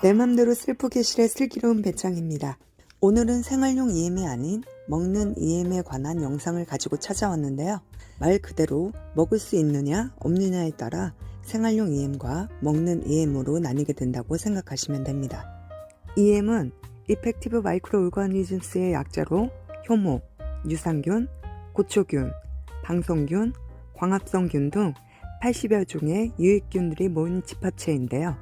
내 맘대로 슬프게실의 슬기로운 배짱입니다. 오늘은 생활용 EM이 아닌 먹는 EM에 관한 영상을 가지고 찾아왔는데요. 말 그대로 먹을 수 있느냐 없느냐에 따라 생활용 EM과 먹는 EM으로 나뉘게 된다고 생각하시면 됩니다. EM은 Effective Microorganisms의 약자로 효모, 유산균, 고초균, 방성균, 광합성균 등 80여 종의 유익균들이 모인 집합체인데요.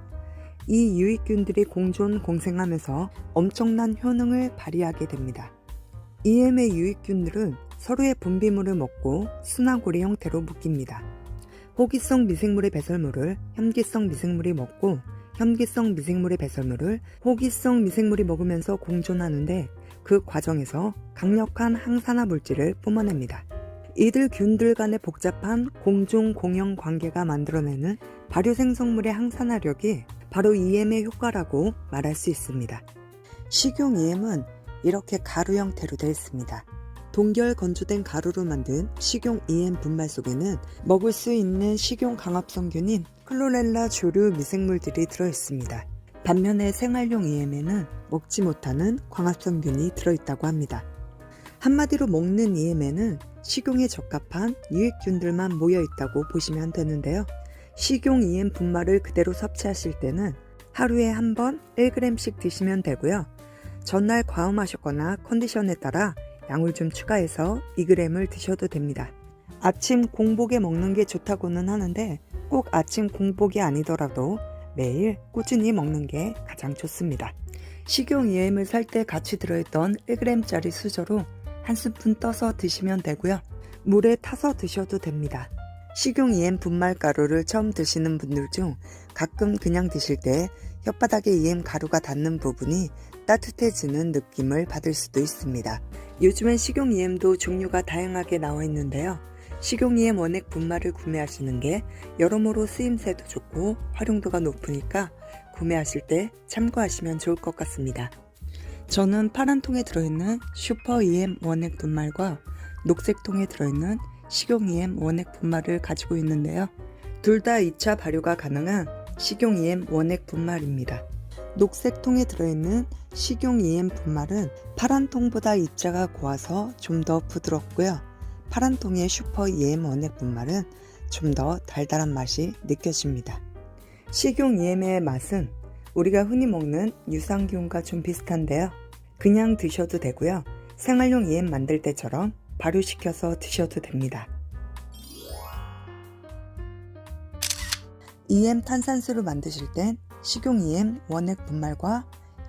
이 유익균들이 공존 공생하면서 엄청난 효능을 발휘하게 됩니다. EM의 유익균들은 서로의 분비물을 먹고 순화고리 형태로 묶입니다. 호기성 미생물의 배설물을 혐기성 미생물이 먹고 혐기성 미생물의 배설물을 호기성 미생물이 먹으면서 공존하는데 그 과정에서 강력한 항산화 물질을 뿜어냅니다. 이들 균들 간의 복잡한 공존 공영 관계가 만들어내는 발효 생성물의 항산화력이 바로 EM의 효과라고 말할 수 있습니다. 식용 EM은 이렇게 가루 형태로 되어 있습니다. 동결 건조된 가루로 만든 식용 EM 분말 속에는 먹을 수 있는 식용 강합성균인 클로렐라 조류 미생물들이 들어있습니다. 반면에 생활용 EM에는 먹지 못하는 광합성균이 들어있다고 합니다. 한마디로 먹는 EM에는 식용에 적합한 유익균들만 모여있다고 보시면 되는데요. 식용 EM 분말을 그대로 섭취하실 때는 하루에 한 번 1g씩 드시면 되고요. 전날 과음하셨거나 컨디션에 따라 양을 좀 추가해서 2g을 드셔도 됩니다. 아침 공복에 먹는 게 좋다고는 하는데 꼭 아침 공복이 아니더라도 매일 꾸준히 먹는 게 가장 좋습니다. 식용 EM을 살 때 같이 들어있던 1g짜리 수저로 한 스푼 떠서 드시면 되고요. 물에 타서 드셔도 됩니다. 식용 EM 분말 가루를 처음 드시는 분들 중 가끔 그냥 드실 때 혓바닥에 EM 가루가 닿는 부분이 따뜻해지는 느낌을 받을 수도 있습니다. 요즘엔 식용 EM도 종류가 다양하게 나와 있는데요. 식용 EM 원액 분말을 구매하시는 게 여러모로 쓰임새도 좋고 활용도가 높으니까 구매하실 때 참고하시면 좋을 것 같습니다. 저는 파란 통에 들어있는 슈퍼 EM 원액 분말과 녹색 통에 들어있는 식용 EM 원액 분말을 가지고 있는데요. 둘 다 2차 발효가 가능한 식용 EM 원액 분말입니다. 녹색 통에 들어있는 식용 EM 분말은 파란 통보다 입자가 고와서 좀 더 부드럽고요. 파란 통의 슈퍼 EM 원액 분말은 좀 더 달달한 맛이 느껴집니다. 식용 EM의 맛은 우리가 흔히 먹는 유산균과 좀 비슷한데요. 그냥 드셔도 되고요. 생활용 EM 만들 때처럼 발효시켜서 드셔도 됩니다. EM 탄산수를 만드실 땐 식용 EM 원액 분말과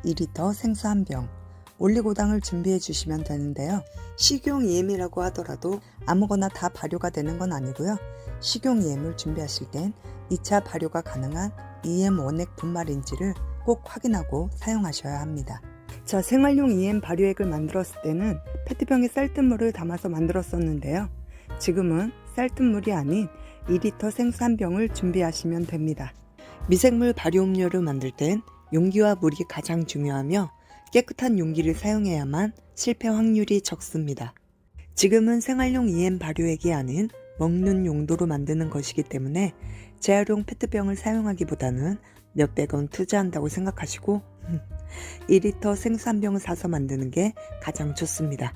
2리터 생수 1병, 올리고당을 준비해 주시면 되는데요. 식용 EM이라고 하더라도 아무거나 다 발효가 되는 건 아니고요. 식용 EM을 준비하실 땐 2차 발효가 가능한 EM 원액 분말인지를 꼭 확인하고 사용하셔야 합니다. 자, 생활용 EM 발효액을 만들었을 때는 페트병에 쌀뜨물을 담아서 만들었었는데요. 지금은 쌀뜨물이 아닌 2리터 생수 1병을 준비하시면 됩니다. 미생물 발효 음료를 만들 땐 용기와 물이 가장 중요하며 깨끗한 용기를 사용해야만 실패 확률이 적습니다. 지금은 생활용 EM 발효액이 아닌 먹는 용도로 만드는 것이기 때문에 재활용 페트병을 사용하기보다는 몇백 원 투자한다고 생각하시고 2리터 생수 1병을 사서 만드는 게 가장 좋습니다.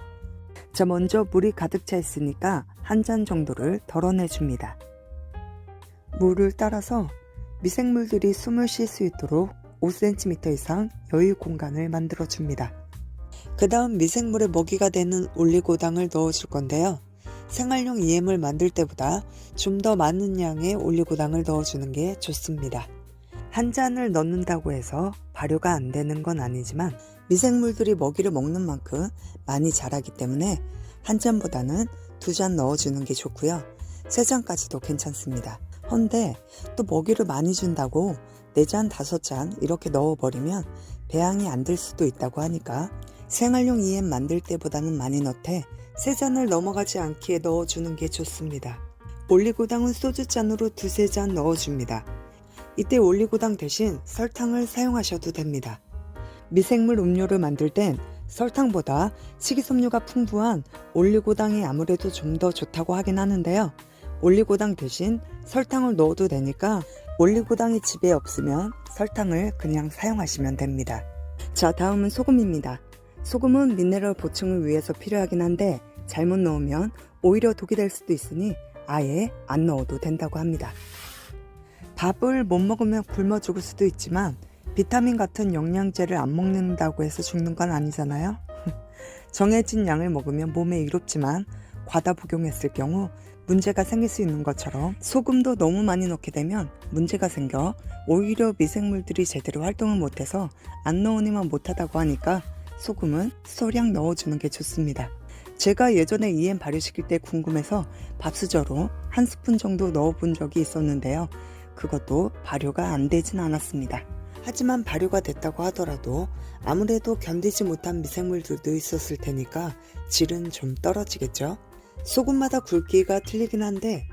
자, 먼저 물이 가득 차 있으니까 한 잔 정도를 덜어내줍니다. 물을 따라서 미생물들이 숨을 쉴 수 있도록 5cm 이상 여유 공간을 만들어줍니다. 그 다음 미생물의 먹이가 되는 올리고당을 넣어줄 건데요. 생활용 EM을 만들 때보다 좀 더 많은 양의 올리고당을 넣어주는 게 좋습니다. 한 잔을 넣는다고 해서 발효가 안 되는 건 아니지만 미생물들이 먹이를 먹는 만큼 많이 자라기 때문에 한 잔보다는 2잔 넣어주는 게 좋고요. 3잔까지도 괜찮습니다. 헌데 또 먹이를 많이 준다고 4잔, 5잔 이렇게 넣어버리면 배양이 안 될 수도 있다고 하니까 생활용 EM 만들 때보다는 많이 넣되 3잔을 넘어가지 않게 넣어주는 게 좋습니다. 올리고당은 소주잔으로 2-3잔 넣어줍니다. 이때 올리고당 대신 설탕을 사용하셔도 됩니다. 미생물 음료를 만들 땐 설탕보다 식이섬유가 풍부한 올리고당이 아무래도 좀 더 좋다고 하긴 하는데요. 올리고당 대신 설탕을 넣어도 되니까 올리고당이 집에 없으면 설탕을 그냥 사용하시면 됩니다. 자, 다음은 소금입니다. 소금은 미네랄 보충을 위해서 필요하긴 한데 잘못 넣으면 오히려 독이 될 수도 있으니 아예 안 넣어도 된다고 합니다. 밥을 못 먹으면 굶어 죽을 수도 있지만 비타민 같은 영양제를 안 먹는다고 해서 죽는 건 아니잖아요. 정해진 양을 먹으면 몸에 이롭지만 과다 복용했을 경우 문제가 생길 수 있는 것처럼 소금도 너무 많이 넣게 되면 문제가 생겨 오히려 미생물들이 제대로 활동을 못해서 안 넣으니만 못하다고 하니까 소금은 소량 넣어주는 게 좋습니다. 제가 예전에 EM 발효시킬 때 궁금해서 밥수저로 한 스푼 정도 넣어본 적이 있었는데요. 그것도 발효가 안 되진 않았습니다. 하지만 발효가 됐다고 하더라도 아무래도 견디지 못한 미생물들도 있었을 테니까 질은 좀 떨어지겠죠. 소금마다 굵기가 틀리긴 한데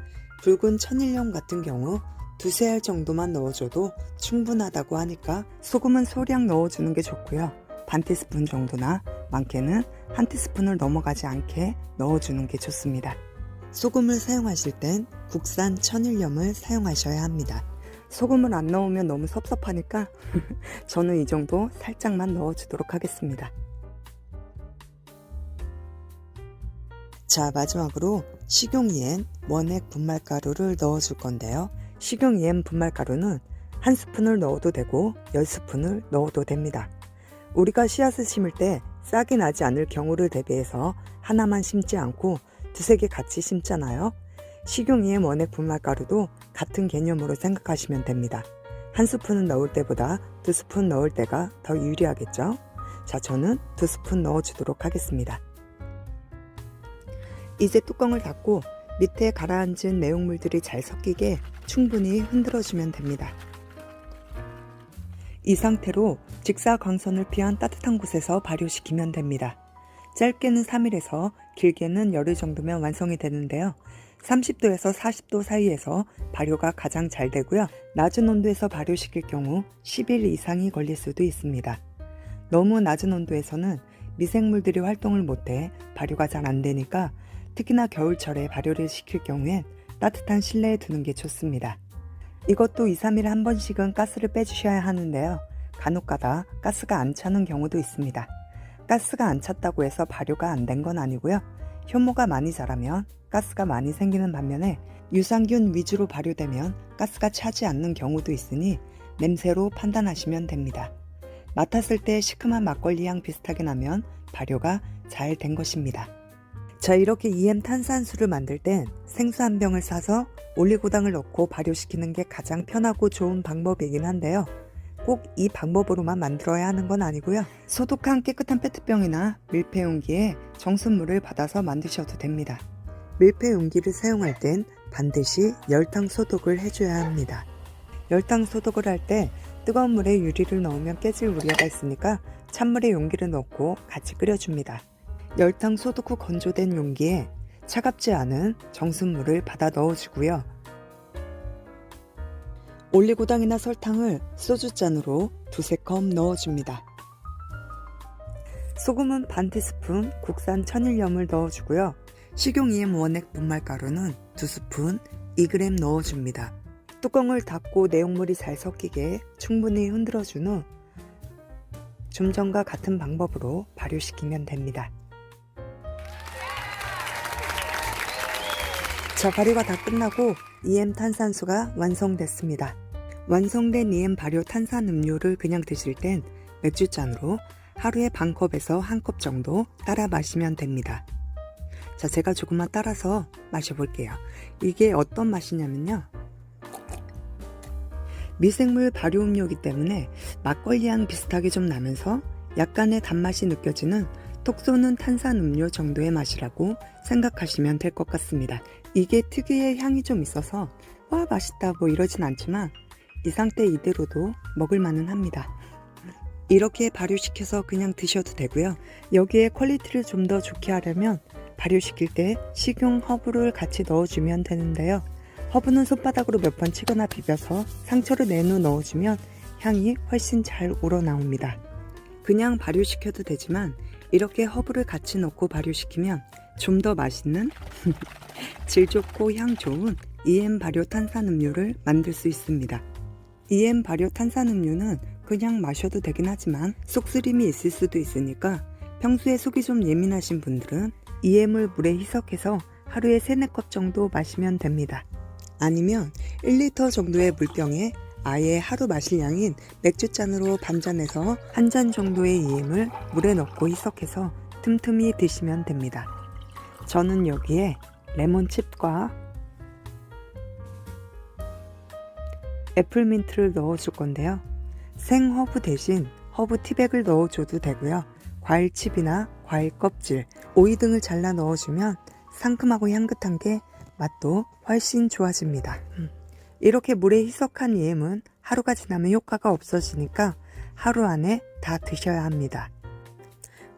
굵은 천일염 같은 경우 두세 알 정도만 넣어줘도 충분하다고 하니까 소금은 소량 넣어주는 게 좋고요. 반 티스푼 정도나 많게는 한 티스푼을 넘어가지 않게 넣어주는 게 좋습니다. 소금을 사용하실 땐 국산 천일염을 사용하셔야 합니다. 소금을 안 넣으면 너무 섭섭하니까 저는 이 정도 살짝만 넣어주도록 하겠습니다. 자, 마지막으로 식용 EM 원액 분말가루를 넣어줄 건데요. 식용 EM 분말가루는 한 스푼을 넣어도 되고 10스푼을 넣어도 됩니다. 우리가 씨앗을 심을 때 싹이 나지 않을 경우를 대비해서 하나만 심지 않고 두세 개 같이 심잖아요. 식용 EM 원액 분말가루도 같은 개념으로 생각하시면 됩니다. 한 스푼을 넣을 때보다 두 스푼 넣을 때가 더 유리하겠죠? 자, 저는 두 스푼 넣어주도록 하겠습니다. 이제 뚜껑을 닫고 밑에 가라앉은 내용물들이 잘 섞이게 충분히 흔들어주면 됩니다. 이 상태로 직사광선을 피한 따뜻한 곳에서 발효시키면 됩니다. 짧게는 3일에서 길게는 열흘 정도면 완성이 되는데요. 30도에서 40도 사이에서 발효가 가장 잘 되고요. 낮은 온도에서 발효시킬 경우 10일 이상이 걸릴 수도 있습니다. 너무 낮은 온도에서는 미생물들이 활동을 못해 발효가 잘 안 되니까 특히나 겨울철에 발효를 시킬 경우엔 따뜻한 실내에 두는 게 좋습니다. 이것도 2, 3일에 한 번씩은 가스를 빼주셔야 하는데요. 간혹가다 가스가 안 차는 경우도 있습니다. 가스가 안 찼다고 해서 발효가 안 된 건 아니고요. 효모가 많이 자라면 가스가 많이 생기는 반면에 유산균 위주로 발효되면 가스가 차지 않는 경우도 있으니 냄새로 판단하시면 됩니다. 맡았을 때 시큼한 막걸리 향 비슷하게 나면 발효가 잘 된 것입니다. 자, 이렇게 EM 탄산수를 만들 땐 생수 한 병을 사서 올리고당을 넣고 발효시키는 게 가장 편하고 좋은 방법이긴 한데요. 꼭 이 방법으로만 만들어야 하는 건 아니고요. 소독한 깨끗한 페트병이나 밀폐 용기에 정수물을 받아서 만드셔도 됩니다. 밀폐 용기를 사용할 땐 반드시 열탕 소독을 해줘야 합니다. 열탕 소독을 할 때 뜨거운 물에 유리를 넣으면 깨질 우려가 있으니까 찬물에 용기를 넣고 같이 끓여줍니다. 열탕 소독 후 건조된 용기에 차갑지 않은 정수물을 받아 넣어주고요. 올리고당이나 설탕을 소주잔으로 두세 컵 넣어줍니다. 소금은 반 티스푼 국산 천일염을 넣어주고요. 식용 EM 원액 분말가루는 2스푼 2g 넣어줍니다. 뚜껑을 닫고 내용물이 잘 섞이게 충분히 흔들어준 후 좀 전과 같은 방법으로 발효시키면 됩니다. 자, 발효가 다 끝나고 EM 탄산수가 완성됐습니다. 완성된 EM 발효 탄산음료를 그냥 드실 땐 맥주잔으로 하루에 반 컵에서 한 컵 정도 따라 마시면 됩니다. 자, 제가 조금만 따라서 마셔볼게요. 이게 어떤 맛이냐면요. 미생물 발효음료이기 때문에 막걸리 향 비슷하게 좀 나면서 약간의 단맛이 느껴지는 톡 쏘는 탄산음료 정도의 맛이라고 생각하시면 될 것 같습니다. 이게 특유의 향이 좀 있어서 와 맛있다 뭐 이러진 않지만 이 상태 이대로도 먹을만은 합니다. 이렇게 발효시켜서 그냥 드셔도 되고요. 여기에 퀄리티를 좀 더 좋게 하려면 발효시킬 때 식용 허브를 같이 넣어주면 되는데요. 허브는 손바닥으로 몇 번 치거나 비벼서 상처를 낸 후 넣어주면 향이 훨씬 잘 우러나옵니다. 그냥 발효시켜도 되지만 이렇게 허브를 같이 넣고 발효시키면 좀 더 맛있는 질 좋고 향 좋은 EM 발효 탄산음료를 만들 수 있습니다. EM 발효 탄산음료는 그냥 마셔도 되긴 하지만 속쓰림이 있을 수도 있으니까 평소에 속이 좀 예민하신 분들은 EM을 물에 희석해서 하루에 3-4컵 정도 마시면 됩니다. 아니면 1리터 정도의 물병에 아예 하루 마실 양인 맥주잔으로 반잔해서 한 잔 정도의 EM을 물에 넣고 희석해서 틈틈이 드시면 됩니다. 저는 여기에 레몬칩과 애플민트를 넣어줄 건데요. 생허브 대신 허브 티백을 넣어줘도 되고요. 과일칩이나 과일 껍질, 오이 등을 잘라 넣어주면 상큼하고 향긋한 게 맛도 훨씬 좋아집니다. 이렇게 물에 희석한 EM은 하루가 지나면 효과가 없어지니까 하루 안에 다 드셔야 합니다.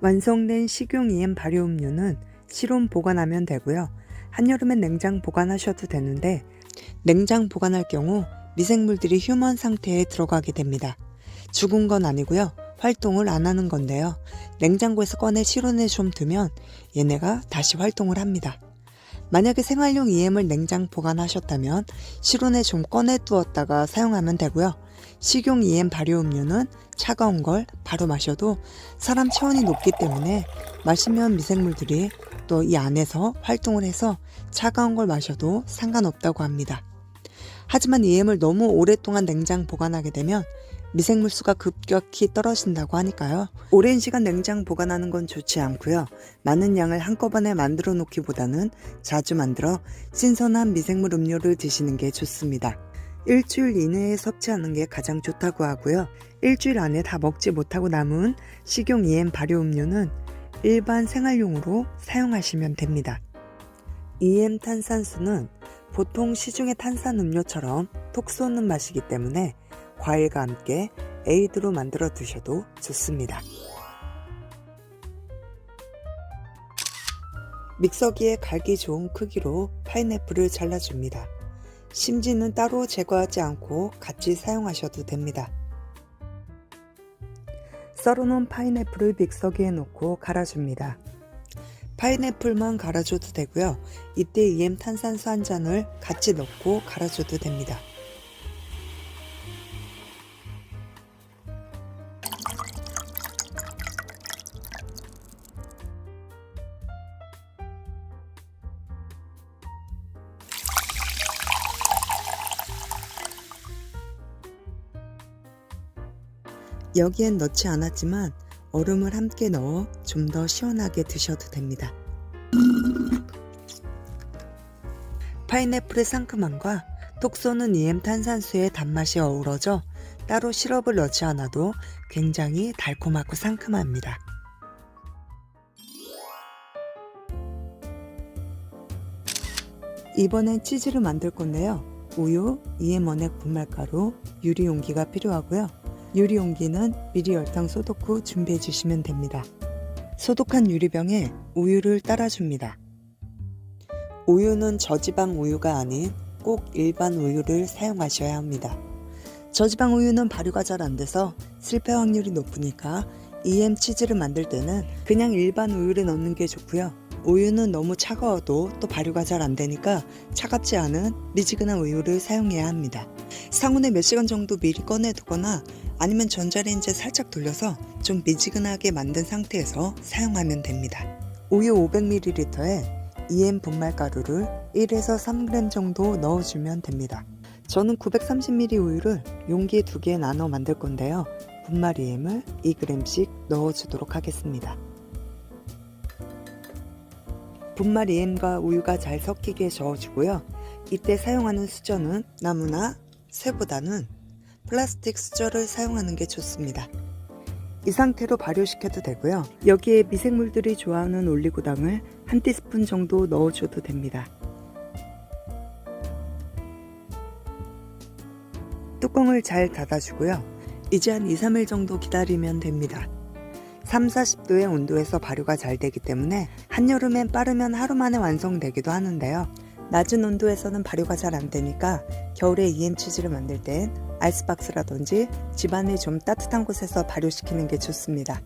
완성된 식용 EM 발효 음료는 실온 보관하면 되고요. 한여름엔 냉장 보관하셔도 되는데 냉장 보관할 경우 미생물들이 휴먼 상태에 들어가게 됩니다. 죽은 건 아니고요. 활동을 안 하는 건데요. 냉장고에서 꺼내 실온에 좀 두면 얘네가 다시 활동을 합니다. 만약에 생활용 EM을 냉장 보관하셨다면 실온에 좀 꺼내 두었다가 사용하면 되고요. 식용 EM 발효 음료는 차가운 걸 바로 마셔도 사람 체온이 높기 때문에 마시면 미생물들이 또 이 안에서 활동을 해서 차가운 걸 마셔도 상관없다고 합니다. 하지만 EM을 너무 오랫동안 냉장 보관하게 되면 미생물 수가 급격히 떨어진다고 하니까요. 오랜 시간 냉장 보관하는 건 좋지 않고요. 많은 양을 한꺼번에 만들어 놓기보다는 자주 만들어 신선한 미생물 음료를 드시는 게 좋습니다. 일주일 이내에 섭취하는 게 가장 좋다고 하고요. 일주일 안에 다 먹지 못하고 남은 식용 EM 발효 음료는 일반 생활용으로 사용하시면 됩니다. EM 탄산수는 보통 시중의 탄산음료처럼 톡 쏘는 맛이기 때문에 과일과 함께 에이드로 만들어 드셔도 좋습니다. 믹서기에 갈기 좋은 크기로 파인애플을 잘라줍니다. 심지는 따로 제거하지 않고 같이 사용하셔도 됩니다. 썰어놓은 파인애플을 믹서기에 넣고 갈아줍니다. 파인애플만 갈아줘도 되고요. 이때 EM 탄산수 한 잔을 같이 넣고 갈아줘도 됩니다. 여기엔 넣지 않았지만 얼음을 함께 넣어 좀 더 시원하게 드셔도 됩니다. 파인애플의 상큼함과 톡 쏘는 EM 탄산수의 단맛이 어우러져 따로 시럽을 넣지 않아도 굉장히 달콤하고 상큼합니다. 이번엔 치즈를 만들 건데요. 우유, EM 원액 분말가루, 유리 용기가 필요하고요. 유리 용기는 미리 열탕 소독 후 준비해 주시면 됩니다. 소독한 유리병에 우유를 따라줍니다. 우유는 저지방 우유가 아닌 꼭 일반 우유를 사용하셔야 합니다. 저지방 우유는 발효가 잘 안 돼서 실패 확률이 높으니까 EM 치즈를 만들 때는 그냥 일반 우유를 넣는 게 좋고요. 우유는 너무 차가워도 또 발효가 잘 안 되니까 차갑지 않은 미지근한 우유를 사용해야 합니다. 상온에 몇 시간 정도 미리 꺼내 두거나 아니면 전자레인지에 살짝 돌려서 좀 미지근하게 만든 상태에서 사용하면 됩니다. 우유 500ml에 EM 분말가루를 1에서 3g 정도 넣어주면 됩니다. 저는 930ml 우유를 용기에 2개 나눠 만들 건데요. 분말 EM을 2g씩 넣어주도록 하겠습니다. 분말 EM과 우유가 잘 섞이게 저어주고요. 이때 사용하는 수저는 나무나 쇠보다는 플라스틱 수저를 사용하는 게 좋습니다. 이 상태로 발효시켜도 되고요. 여기에 미생물들이 좋아하는 올리고당을 1티스푼 정도 넣어줘도 됩니다. 뚜껑을 잘 닫아주고요. 이제 한 2-3일 정도 기다리면 됩니다. 30-40도의 온도에서 발효가 잘 되기 때문에 한여름엔 빠르면 하루 만에 완성되기도 하는데요. 낮은 온도에서는 발효가 잘 안 되니까 겨울에 EM 치즈를 만들 땐 아이스박스라든지 집안에 좀 따뜻한 곳에서 발효시키는 게 좋습니다.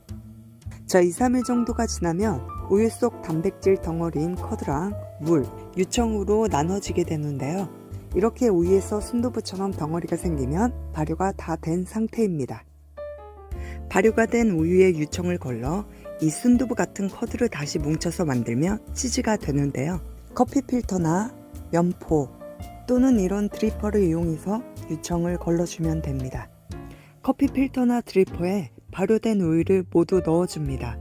자, 2-3일 정도가 지나면 우유 속 단백질 덩어리인 커드랑 물, 유청으로 나눠지게 되는데요. 이렇게 우유에서 순두부처럼 덩어리가 생기면 발효가 다 된 상태입니다. 발효가 된 우유에 유청을 걸러 이 순두부 같은 커드를 다시 뭉쳐서 만들면 치즈가 되는데요. 커피 필터나 면포 또는 이런 드리퍼를 이용해서 유청을 걸러주면 됩니다. 커피 필터나 드리퍼에 발효된 우유를 모두 넣어줍니다.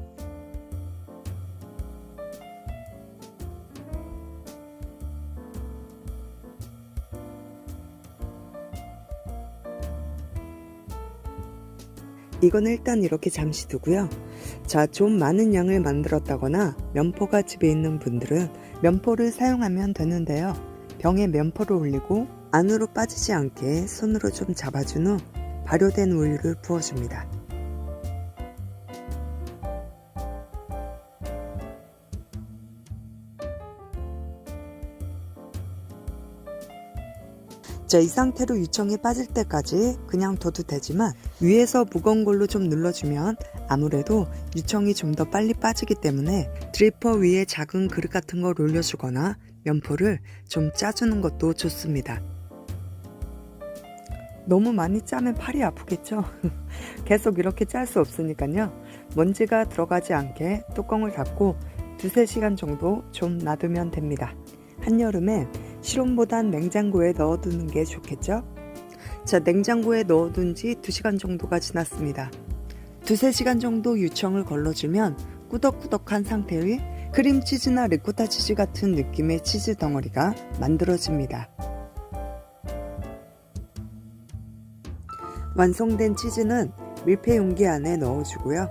이건 일단 이렇게 잠시 두고요. 자, 좀 많은 양을 만들었다거나 면포가 집에 있는 분들은 면포를 사용하면 되는데요. 병에 면포를 올리고 안으로 빠지지 않게 손으로 좀 잡아준 후 발효된 우유를 부어줍니다. 자, 이 상태로 유청이 빠질 때까지 그냥 둬도 되지만 위에서 무거운 걸로 좀 눌러주면 아무래도 유청이 좀 더 빨리 빠지기 때문에 드리퍼 위에 작은 그릇 같은 걸 올려주거나 면포를 좀 짜주는 것도 좋습니다. 너무 많이 짜면 팔이 아프겠죠? 계속 이렇게 짤 수 없으니까요. 먼지가 들어가지 않게 뚜껑을 닫고 2-3시간 정도 좀 놔두면 됩니다. 한여름엔 실온보단 냉장고에 넣어두는 게 좋겠죠? 자, 냉장고에 넣어둔 지 2시간 정도가 지났습니다. 2-3시간 정도 유청을 걸러주면 꾸덕꾸덕한 상태의 크림치즈나 리코타 치즈 같은 느낌의 치즈 덩어리가 만들어집니다. 완성된 치즈는 밀폐 용기 안에 넣어주고요.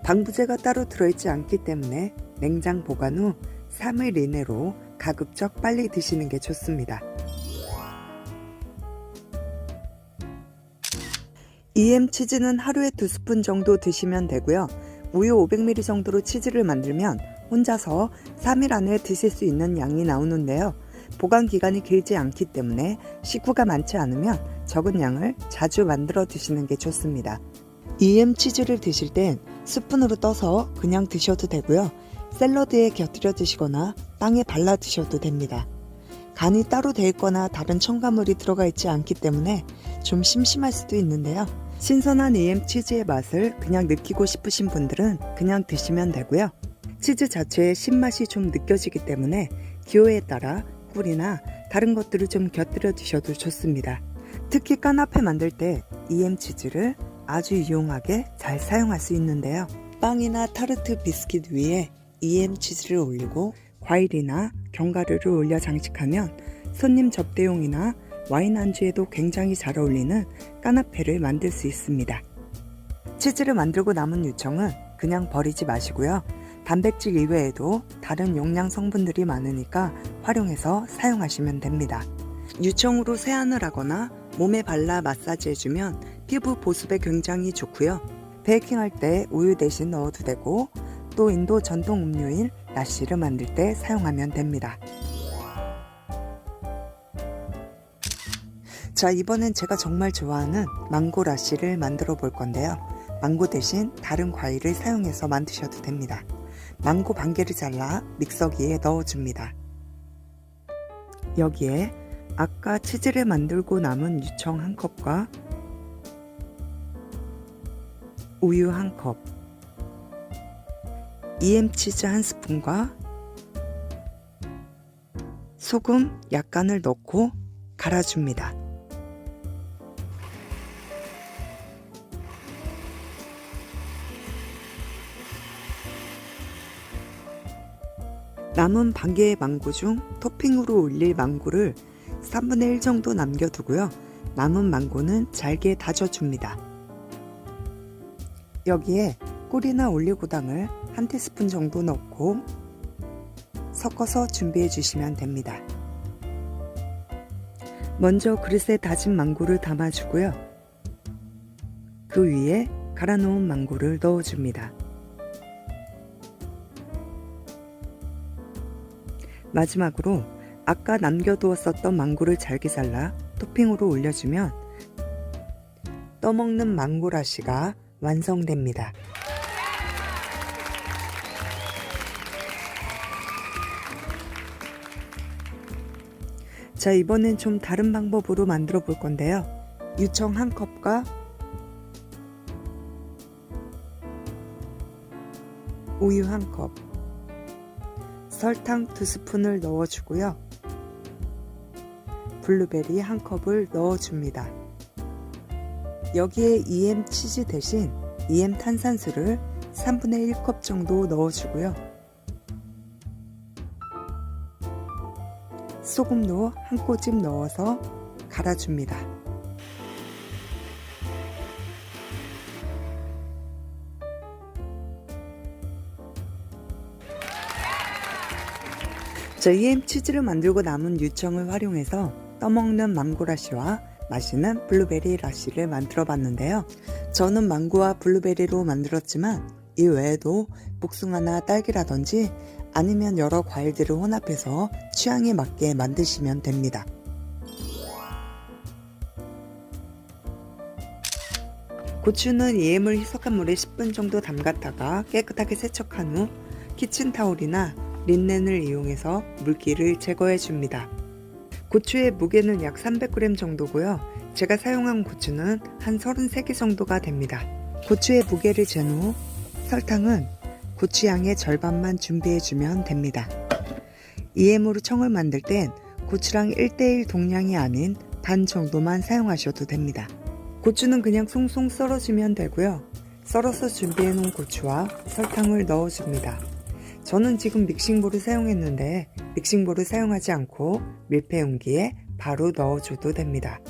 방부제가 따로 들어있지 않기 때문에 냉장 보관 후 3일 이내로 가급적 빨리 드시는 게 좋습니다. EM 치즈는 하루에 2스푼 정도 드시면 되고요. 우유 500ml 정도로 치즈를 만들면 혼자서 3일 안에 드실 수 있는 양이 나오는데요. 보관 기간이 길지 않기 때문에 식구가 많지 않으면 적은 양을 자주 만들어 드시는 게 좋습니다. EM 치즈를 드실 땐 스푼으로 떠서 그냥 드셔도 되고요. 샐러드에 곁들여 드시거나 빵에 발라 드셔도 됩니다. 간이 따로 돼 있거나 다른 첨가물이 들어가 있지 않기 때문에 좀 심심할 수도 있는데요. 신선한 EM 치즈의 맛을 그냥 느끼고 싶으신 분들은 그냥 드시면 되고요. 치즈 자체의 신맛이 좀 느껴지기 때문에 기호에 따라 꿀이나 다른 것들을 좀 곁들여 드셔도 좋습니다. 특히 까나페 만들 때 EM 치즈를 아주 유용하게 잘 사용할 수 있는데요. 빵이나 타르트 비스킷 위에 EM 치즈를 올리고 과일이나 견과류를 올려 장식하면 손님 접대용이나 와인 안주에도 굉장히 잘 어울리는 까나페를 만들 수 있습니다. 치즈를 만들고 남은 유청은 그냥 버리지 마시고요. 단백질 이외에도 다른 영양 성분들이 많으니까 활용해서 사용하시면 됩니다. 유청으로 세안을 하거나 몸에 발라 마사지해주면 피부 보습에 굉장히 좋고요. 베이킹할 때 우유 대신 넣어도 되고 또 인도 전통 음료인 라시를 만들 때 사용하면 됩니다. 자, 이번엔 제가 정말 좋아하는 망고 라시를 만들어 볼 건데요. 망고 대신 다른 과일을 사용해서 만드셔도 됩니다. 망고 반 개를 잘라 믹서기에 넣어줍니다. 여기에 아까 치즈를 만들고 남은 유청 1컵과 우유 1컵, EM 치즈 1스푼과 소금 약간을 넣고 갈아줍니다. 남은 반 개의 망고 중 토핑으로 올릴 망고를 3분의 1 정도 남겨두고요. 남은 망고는 잘게 다져줍니다. 여기에 꿀이나 올리고당을 1티스푼 정도 넣고 섞어서 준비해 주시면 됩니다. 먼저 그릇에 다진 망고를 담아주고요. 그 위에 갈아 놓은 망고를 넣어줍니다. 마지막으로 아까 남겨두었었던 망고를 잘게 잘라 토핑으로 올려주면 떠먹는 망고 라시가 완성됩니다. 자, 이번엔 좀 다른 방법으로 만들어 볼 건데요. 유청 1컵과 우유 1컵, 설탕 2스푼을 넣어주고요. 블루베리 1컵을 넣어줍니다. 여기에 EM 치즈 대신 EM 탄산수를 3분의 1컵 정도 넣어주고요. 소금도 한 꼬집 넣어서 갈아줍니다. 자, EM 치즈를 만들고 남은 유청을 활용해서 떠먹는 망고라시와 맛있는 블루베리 라시를 만들어 봤는데요. 저는 망고와 블루베리로 만들었지만 이 외에도 복숭아나 딸기라든지 아니면 여러 과일들을 혼합해서 취향에 맞게 만드시면 됩니다. 고추는 EM을 희석한 물에 10분 정도 담갔다가 깨끗하게 세척한 후 키친타올이나 린넨을 이용해서 물기를 제거해 줍니다. 고추의 무게는 약 300g 정도고요. 제가 사용한 고추는 한 33개 정도가 됩니다. 고추의 무게를 잰 후 설탕은 고추양의 절반만 준비해주면 됩니다. EM으로 청을 만들 땐 고추랑 1:1 동량이 아닌 반 정도만 사용하셔도 됩니다. 고추는 그냥 송송 썰어주면 되고요. 썰어서 준비해놓은 고추와 설탕을 넣어줍니다. 저는 지금 믹싱볼을 사용했는데 믹싱볼을 사용하지 않고 밀폐용기에 바로 넣어줘도 됩니다.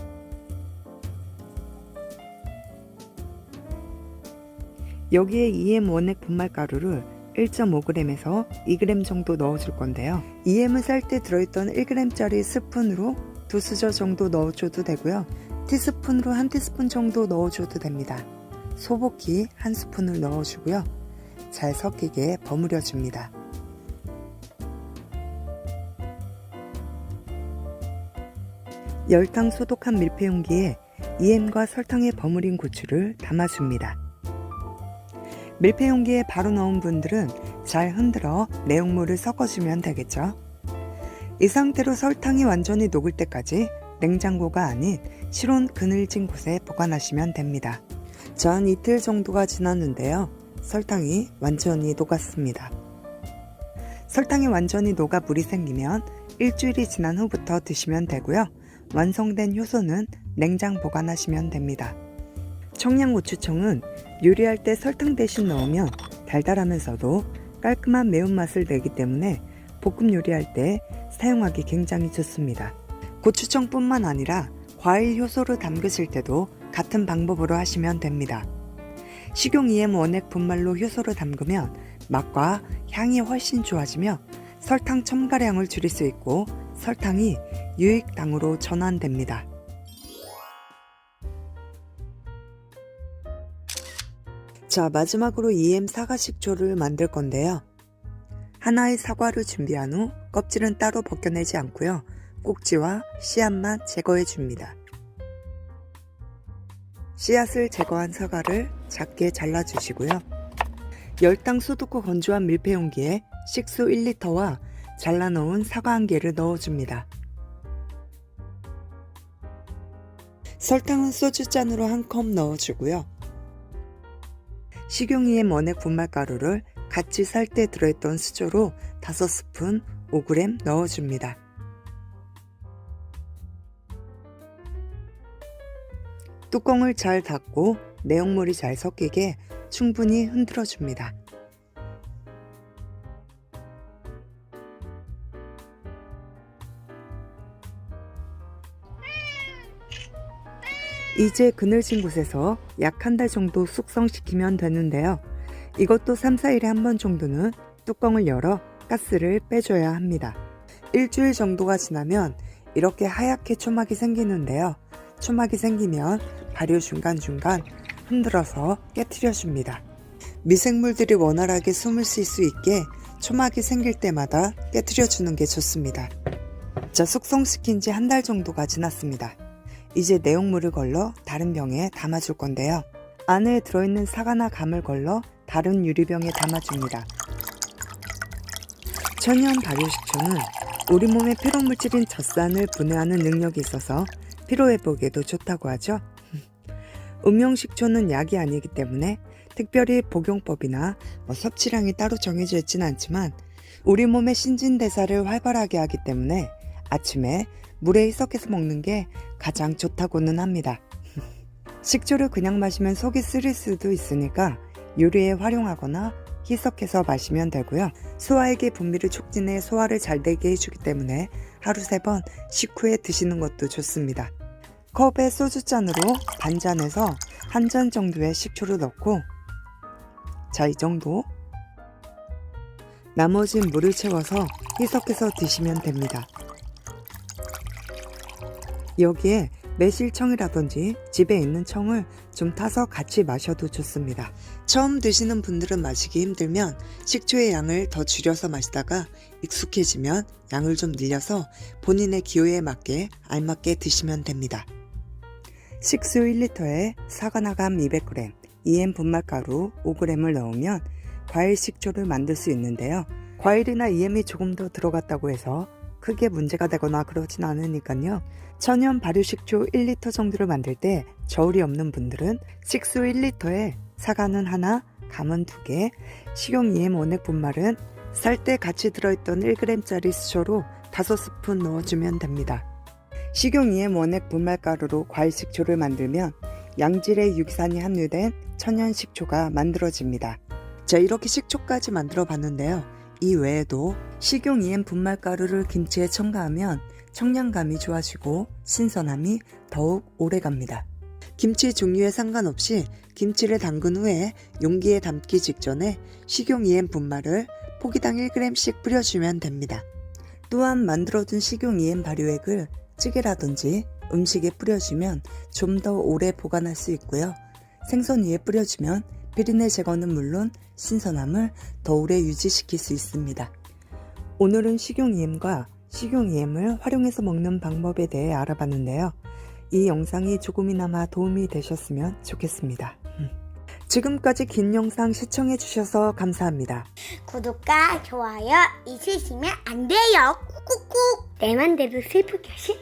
여기에 EM 원액 분말가루를 1.5g에서 2g 정도 넣어줄 건데요. EM을 쌀 때 들어있던 1g짜리 스푼으로 2수저 정도 넣어줘도 되고요. 티스푼으로 1티스푼 정도 넣어줘도 됩니다. 소복기 1스푼을 넣어주고요. 잘 섞이게 버무려 줍니다. 열탕 소독한 밀폐용기에 EM과 설탕에 버무린 고추를 담아줍니다. 밀폐용기에 바로 넣은 분들은 잘 흔들어 내용물을 섞어주면 되겠죠. 이 상태로 설탕이 완전히 녹을 때까지 냉장고가 아닌 실온 그늘진 곳에 보관하시면 됩니다. 전 이틀 정도가 지났는데요. 설탕이 완전히 녹았습니다. 설탕이 완전히 녹아 물이 생기면 일주일이 지난 후부터 드시면 되고요. 완성된 효소는 냉장 보관하시면 됩니다. 청양고추청은 요리할 때 설탕 대신 넣으면 달달하면서도 깔끔한 매운맛을 내기 때문에 볶음 요리할 때 사용하기 굉장히 좋습니다. 고추청뿐만 아니라 과일 효소를 담그실 때도 같은 방법으로 하시면 됩니다. 식용 EM 원액 분말로 효소를 담그면 맛과 향이 훨씬 좋아지며 설탕 첨가량을 줄일 수 있고 설탕이 유익당으로 전환됩니다. 자, 마지막으로 EM 사과 식초를 만들 건데요. 하나의 사과를 준비한 후 껍질은 따로 벗겨내지 않고요. 꼭지와 씨앗만 제거해 줍니다. 씨앗을 제거한 사과를 작게 잘라주시고요. 열당 소독 후 건조한 밀폐용기에 식수 1리터와 잘라놓은 사과 1개를 넣어줍니다. 설탕은 소주잔으로 1컵 넣어주고요. 식용 EM 원액 분말가루를 같이 쌀 때 들어있던 수저로 5스푼 5g 넣어줍니다. 뚜껑을 잘 닫고 내용물이 잘 섞이게 충분히 흔들어 줍니다. 이제 그늘진 곳에서 약 1달 정도 숙성시키면 되는데요. 이것도 3-4일에 한 번 정도는 뚜껑을 열어 가스를 빼줘야 합니다. 일주일 정도가 지나면 이렇게 하얗게 초막이 생기는데요. 초막이 생기면 발효 중간중간 흔들어서 깨트려 줍니다. 미생물들이 원활하게 숨을 쉴 수 있게 초막이 생길 때마다 깨트려 주는 게 좋습니다. 자, 숙성시킨 지 1달 정도가 지났습니다. 이제 내용물을 걸러 다른 병에 담아줄 건데요. 안에 들어있는 사과나 감을 걸러 다른 유리병에 담아줍니다. 천연 발효식초는 우리 몸의 피로물질인 젖산을 분해하는 능력이 있어서 피로회복에도 좋다고 하죠. 음용식초는 약이 아니기 때문에 특별히 복용법이나 섭취량이 따로 정해져 있지는 않지만 우리 몸의 신진대사를 활발하게 하기 때문에 아침에 물에 희석해서 먹는 게 가장 좋다고는 합니다. 식초를 그냥 마시면 속이 쓰릴 수도 있으니까 요리에 활용하거나 희석해서 마시면 되고요. 소화액의 분비를 촉진해 소화를 잘 되게 해주기 때문에 하루 3번 식후에 드시는 것도 좋습니다. 컵에 소주잔으로 반잔에서 한 잔 정도의 식초를 넣고 이 정도 나머진 물을 채워서 희석해서 드시면 됩니다. 여기에 매실청이라든지 집에 있는 청을 좀 타서 같이 마셔도 좋습니다. 처음 드시는 분들은 마시기 힘들면 식초의 양을 더 줄여서 마시다가 익숙해지면 양을 좀 늘려서 본인의 기호에 맞게 알맞게 드시면 됩니다. 식수 1리터에 사과나감 200g, EM 분말가루 5g을 넣으면 과일 식초를 만들 수 있는데요. 과일이나 EM이 조금 더 들어갔다고 해서 크게 문제가 되거나 그러진 않으니까요. 천연 발효식초 1리터 정도를 만들 때 저울이 없는 분들은 식수 1리터에 사과는 하나, 감은 2개, 식용 EM 원액 분말은 살 때 같이 들어있던 1g짜리 수초로 5스푼 넣어주면 됩니다. 식용 EM 원액 분말가루로 과일 식초를 만들면 양질의 유기산이 함유된 천연 식초가 만들어집니다. 자, 이렇게 식초까지 만들어 봤는데요. 이 외에도 식용 EM 분말가루를 김치에 첨가하면 청량감이 좋아지고 신선함이 더욱 오래갑니다. 김치 종류에 상관없이 김치를 담근 후에 용기에 담기 직전에 식용 EM 분말을 포기당 1g씩 뿌려주면 됩니다. 또한 만들어둔 식용 EM 발효액을 찌개라든지 음식에 뿌려주면 좀 더 오래 보관할 수 있고요. 생선 위에 뿌려주면 비린내 제거는 물론 신선함을 더 오래 유지시킬 수 있습니다. 오늘은 식용 EM과 식용 EM을 활용해서 먹는 방법에 대해 알아봤는데요. 이 영상이 조금이나마 도움이 되셨으면 좋겠습니다. 지금까지 긴 영상 시청해주셔서 감사합니다. 구독과 좋아요 잊으시면 안 돼요. 꾹꾹꾹. 내 맘대로 슬프게 하시